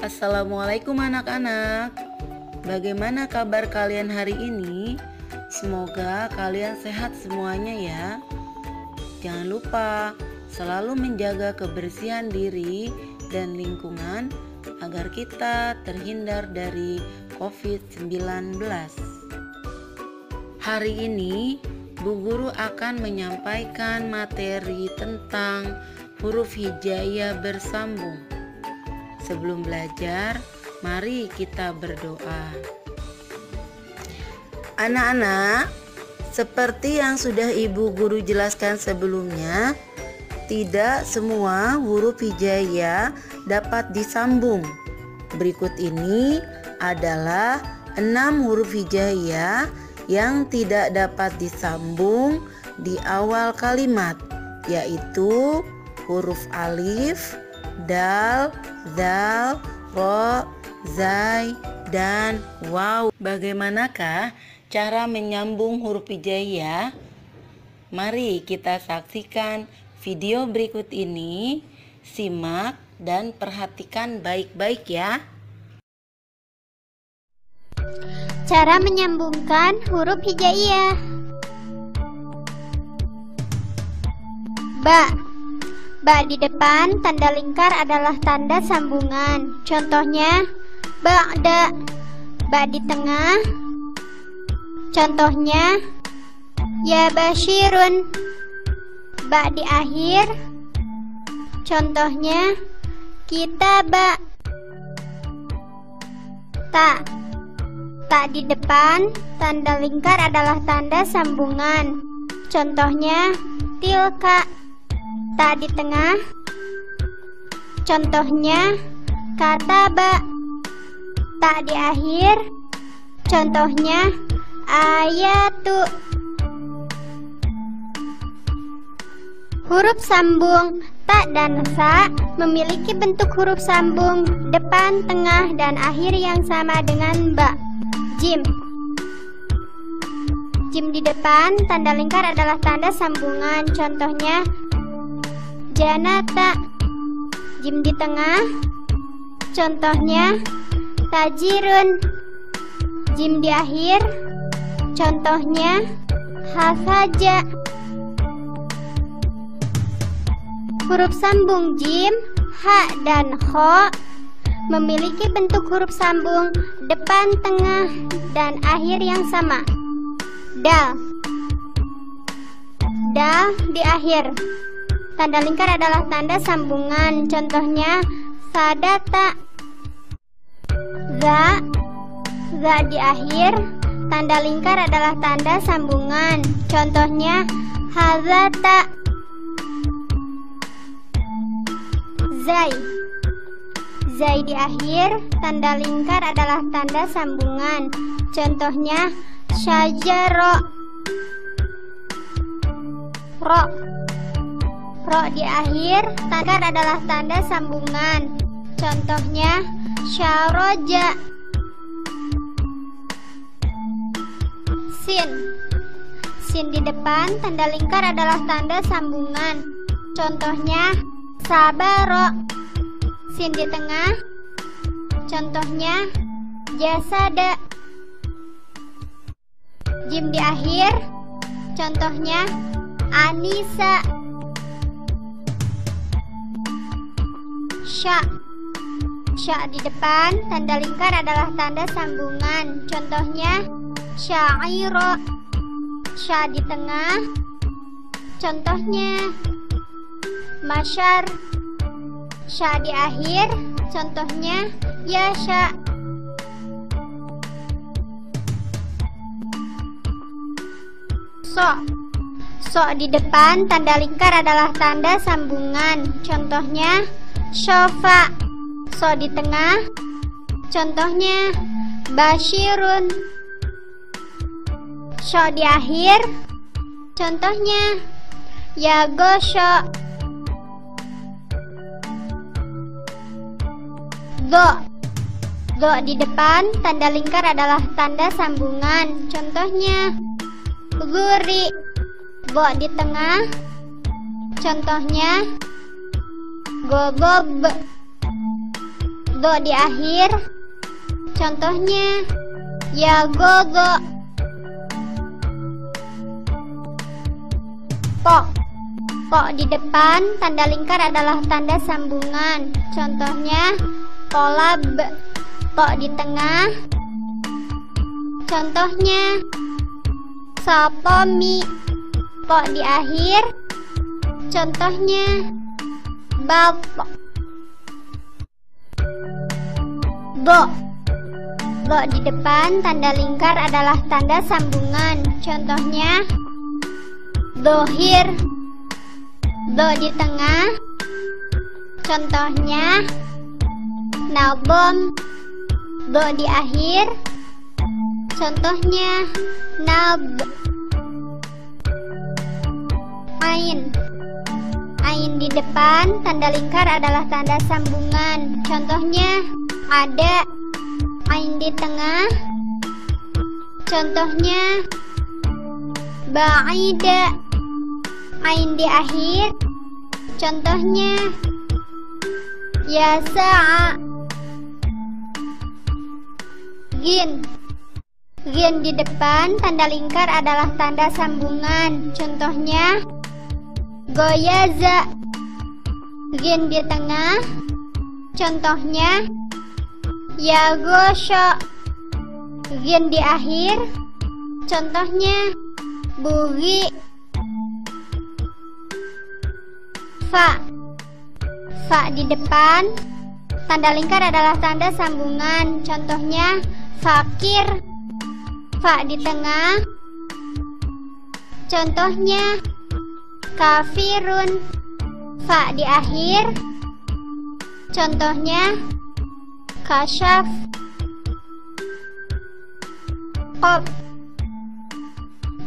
Assalamualaikum anak-anak. Bagaimana kabar kalian hari ini? Semoga kalian sehat semuanya ya. Jangan lupa selalu menjaga kebersihan diri dan lingkungan agar kita terhindar dari COVID-19. Hari ini Bu Guru akan menyampaikan materi tentang huruf hijaiyah bersambung. Sebelum belajar, mari kita berdoa. Anak-anak, seperti yang sudah Ibu Guru jelaskan sebelumnya, tidak semua huruf hijaiyah dapat disambung. Berikut ini adalah 6 huruf hijaiyah yang tidak dapat disambung di awal kalimat, yaitu huruf alif, dal, zal, ro, zai, dan waw. Bagaimanakah cara menyambung huruf hijaiyah? Mari kita saksikan video berikut ini. Simak dan perhatikan baik-baik ya. Cara menyambungkan huruf hijaiyah. Ba. Ba di depan tanda lingkar adalah tanda sambungan. Contohnya ba'da. Ba di tengah. Contohnya ya basyirun. Ba di akhir. Contohnya kitaba. Ta. Ta di depan tanda lingkar adalah tanda sambungan. Contohnya tilka. Ta di tengah. Contohnya kataba. Ta di akhir. Contohnya ayatu. Huruf sambung ta dan sa memiliki bentuk huruf sambung depan, tengah, dan akhir yang sama dengan ba. Jim. Jim di depan tanda lingkar adalah tanda sambungan. Contohnya janata. Jim di tengah. Contohnya tajirun. Jim di akhir. Contohnya hasaja. Huruf sambung jim, ha, dan kho memiliki bentuk huruf sambung depan, tengah, dan akhir yang sama. Dal. Dal di akhir tanda lingkar adalah tanda sambungan. Contohnya sadata. Za. Za di akhir tanda lingkar adalah tanda sambungan. Contohnya hazata. Zai. Zai di akhir tanda lingkar adalah tanda sambungan. Contohnya syajaro. Ro. Ro di akhir tanda adalah tanda sambungan. Contohnya syaroja. Sin. Sin di depan tanda lingkar adalah tanda sambungan. Contohnya sabaro. Sin di tengah. Contohnya jasada. Jim di akhir. Contohnya anisa. Sya. Sya di depan tanda lingkar adalah tanda sambungan. Contohnya syairo. Sya di tengah. Contohnya masyar. Sya di akhir. Contohnya yasha. So. So di depan tanda lingkar adalah tanda sambungan. Contohnya syofa. So di tengah. Contohnya basyirun. Syo di akhir. Contohnya yagosho. Do. Do di depan tanda lingkar adalah tanda sambungan. Contohnya zuri. Bo di tengah. Contohnya gogob. Do di akhir. Contohnya yagodo. Po di depan tanda lingkar adalah tanda sambungan. Contohnya kolab. Po di tengah. Contohnya sopomi. Po di akhir. Contohnya bapo. Bo di depan tanda lingkar adalah tanda sambungan. Contohnya dohir. Do di tengah. Contohnya nabom. Do di akhir. Contohnya nab. Ain di depan tanda lingkar adalah tanda sambungan. Contohnya ada. Ain di tengah. Contohnya ba'ida. Ain di akhir. Contohnya yasa'a. Gin di depan tanda lingkar adalah tanda sambungan. Contohnya goyaza. Gin di tengah. Contohnya yagosho. Gin di akhir. Contohnya bugi. Fa di depan tanda lingkar adalah tanda sambungan. Contohnya fakir. Fa di tengah. Contohnya kafirun. Fa di akhir. Contohnya kasyaf.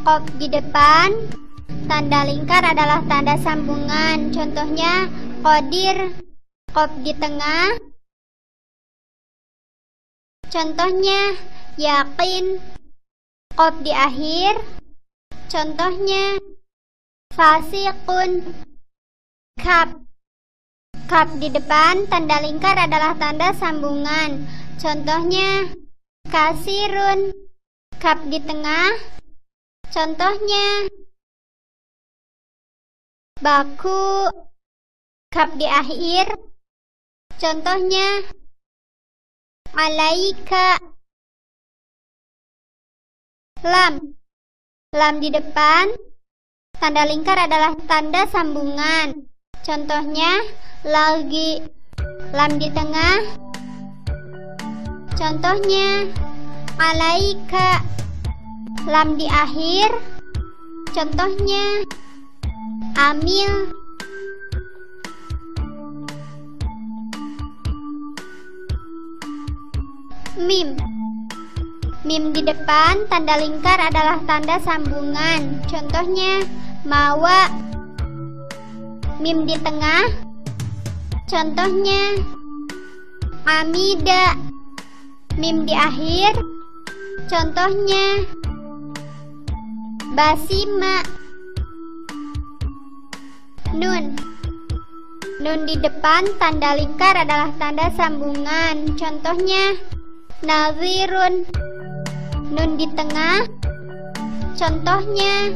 Qop di depan tanda lingkar adalah tanda sambungan. Contohnya qadir. Qop di tengah. Contohnya yakin. Qop di akhir. Contohnya fasiqun. Kap di depan tanda lingkar adalah tanda sambungan. Contohnya kasirun. Kap di tengah. Contohnya baku. Kap di akhir. Contohnya alaika. Lam di depan tanda lingkar adalah tanda sambungan. Contohnya lagi. Lam di tengah. Contohnya alaika. Lam di akhir. Contohnya amil. Mim di depan tanda lingkar adalah tanda sambungan. Contohnya mawa. Mim di tengah. Contohnya amida. Mim di akhir. Contohnya basima. Nun di depan tanda lingkar adalah tanda sambungan. Contohnya nazirun. Nun di tengah. Contohnya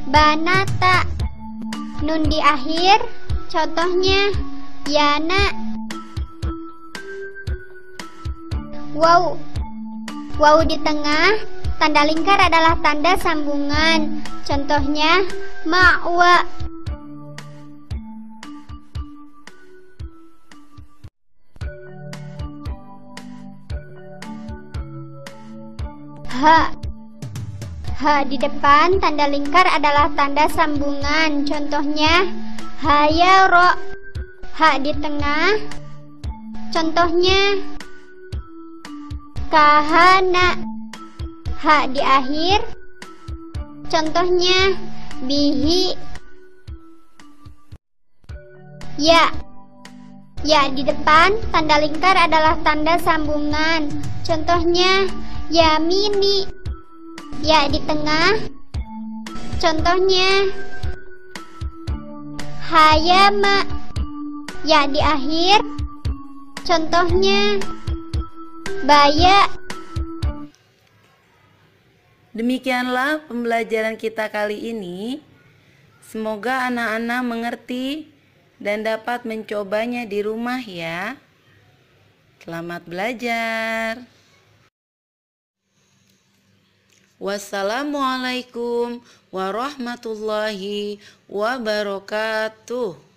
banata. Nun di akhir. Contohnya yana. Waw di tengah tanda lingkar adalah tanda sambungan. Contohnya ma'wa. Ha di depan tanda lingkar adalah tanda sambungan. Contohnya hayaro. Ha di tengah. Contohnya kahana. Ha di akhir. Contohnya bihi. Ya di depan tanda lingkar adalah tanda sambungan. Contohnya yamini. Ya di tengah. Contohnya hayama. Ya di akhir. Contohnya, baya. Demikianlah pembelajaran kita kali ini. Semoga anak-anak mengerti dan dapat mencobanya di rumah ya. Selamat belajar. Wassalamualaikum warahmatullahi wabarakatuh.